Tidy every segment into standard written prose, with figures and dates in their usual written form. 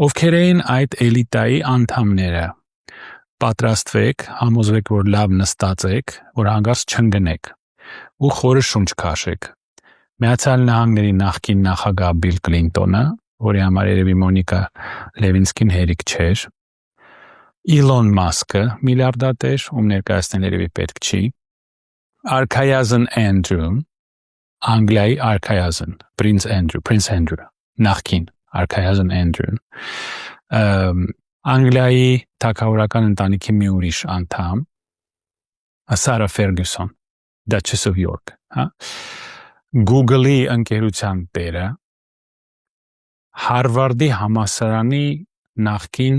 Ովքեր էին այդ էլիտայի անդամները։ Պատրաստվեք, համոզվեք, որ լավ նստած եք, որ հանկարծ չընկնեք ու խորը շունչ քաշեք։ Միացյալ Նահանգների նախկին նախագահ Բիլ Կլինտոնը, որի համար երևի Մոնիկա Լևինսկին հերիք չէր, Իլոն Մասկը միլիարդատեր, ում ներկայացնել երևի պետք չի, Արքայազն Էնդրյուն, Անգլիայի արքայազն, Prince Andrew, նախկին արքայազն Էնդրյուն, Անգլիայի թագավորական ընտանիքի մի ուրիշ անդամ, Սարա Ֆերգյուսոն, Duchess of York, Google-ի ընկերության տերը, Հարվարդի համալսարանի նախկին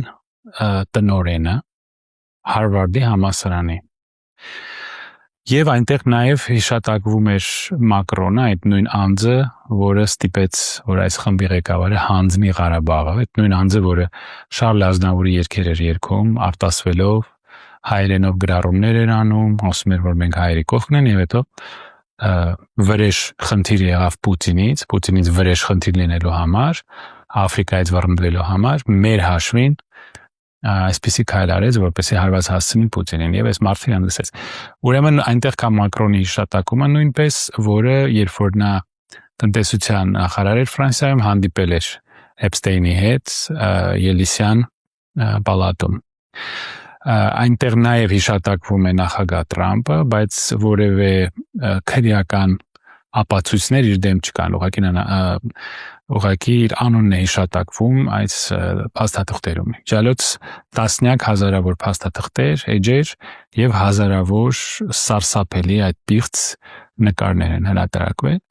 տնօրենը, Հարվարդի համալսարանի։ Եվ այնտեղ նաև հիշատակվում էր Մակրոնը, այդ նույն անձը, որը ստիպեց, որ այս խմբի ղեկավարը հանձնի Ղարաբաղը, այդ նույն անձը, որը Շարլ Ազնավուրի երգեր էր երգում, արտասվելով, հայերենով գրառումներ էր անում, ասում էր, որ մենք հայերի կողքն են, եւ հետո վրեժ խնդիր եղավ Պուտինից վրեժ խնդիր լինելու համար, Աֆրիկայից վռնդվելու համար, մեր հաշվին այսպիսի քայլ արեց, որպեսզի հարված հասցնի Պուտինին, եւ այս մարդը հանդիսեց։ Ուրեմն այնտեղ կա Մակրոնի հիշատակումը նույնպես, որը երբ որ նա տնտեսության նախարար էր Ֆրանսիայում, հանդիպել էր Էփստեյնի հետ Ելիսյան պալատում։ Այնտեղ նաև հիշատակվում է նախագահ Տրամպը, բայց որևէ քրեական ապացույցներ իր դեմ չկան, ուղղակի իր անունն է հիշատակվում այս փաստաթղթերում։ Ջալոց տասնյակ հազարավոր փաստաթղթեր, էջեր եւ հազարավոր սարսափելի այդ պիղծ նկարներ են հրատարակվել։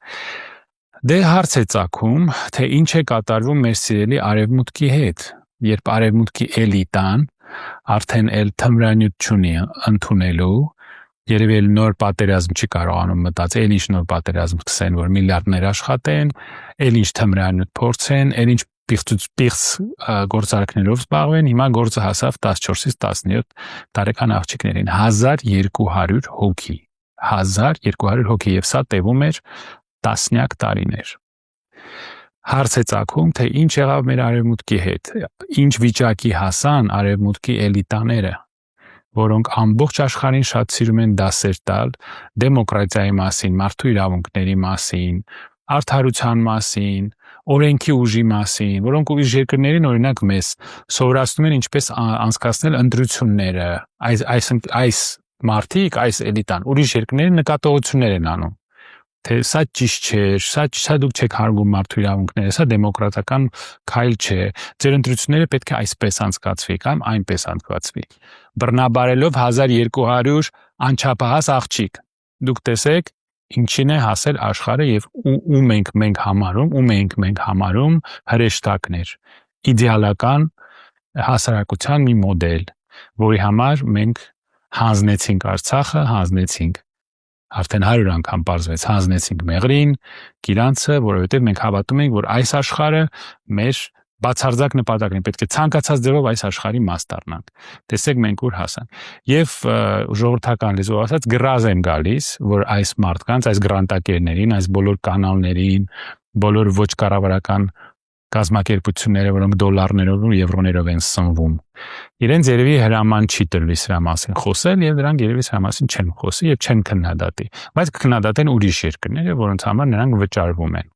Դե հարց է ծագում, թե ինչ է կատարվում մեր սիրելի արևմուտքի հետ, երբ արևմուտքի էլիտան արդեն էլ թմրանյութ չունի ընդունելու, երևի էլ նոր պատերազմ չի կարողանում մտածել, էլ ինչ նոր պատերազմ սկսեն, որ միլիարդներ աշխատեն, էլ ինչ թմրանյութ փորձեն, էլ ինչ պիղծ գործարքներով զբաղվեն, հիմա գործը հասավ 14-ից 17 տարեկան աղջիկներին, 1200 հոգի, 1200 հոգի, եւ սա տևում էր տասնյակ տարիներ։ Հարց է ծագում, թե ինչ եղավ մեր արևմուտքի հետ, ինչ վիճակի հասան արևմուտքի էլիտաները, որոնք ամբողջ աշխարհին շատ սիրում են դասեր տալ դեմոկրատիայի մասին, մարդու իրավունքների մասին, արդարության մասին, օրենքի ուժի մասին, որոնք ուրիշ երկրներին օրինակ մեզ սովորացնում են ինչպես անցկացնել ընտրությունները, այս մարդիկ, այս էլիտան ուրիշ երկրների նկատողություններ են անում, թե սա ճիշտ չէ, սա դուք չեք հարգում մարդու իրավունքները, սա դեմոկրատական քայլ չէ, ձեր ընտրությունները պետք է այսպես անցկացվի կամ այնպես անցկացվի։ Բռնաբարելով 1200 անչափահաս աղջիկ, դուք տեսեք ինչին է հասել աշխարհը եւ ում ենք մենք համարում հրեշտակներ, իդեալական հասարակության մի մոդել, որի համար մենք հանձնեցինք Արցախը, արդեն 100 անգամ պարզվեց, հանձնեցինք Մեղրին, Կիրանցը, որովհետև մենք հավատում ենք, որ այս աշխարհը մեր բացարձակ նպատակն է, պետք է ցանկացած ձևով այս աշխարհի մաս դառնանք։ Տեսեք մենք ուր հասանք։ Եվ ժողովրդական լեզվով ասած գրազ եմ գալիս, որ այս մարդկանց, այս գրանտակերներին, այս բոլոր կանալներին, բոլոր ոչ կառավարական կազմակերպությունները, որոնք դոլարներով ու եվրոներով են սնվում, իրենց երևի հրաման չի տրվի սրա մասին խոսել եւ նրանք երևի սրա մասին չեն խոսի եւ չեն քննադատի, բայց կքննադատեն ուրիշ երկրները, որոնց համար նրանք վճարվում են։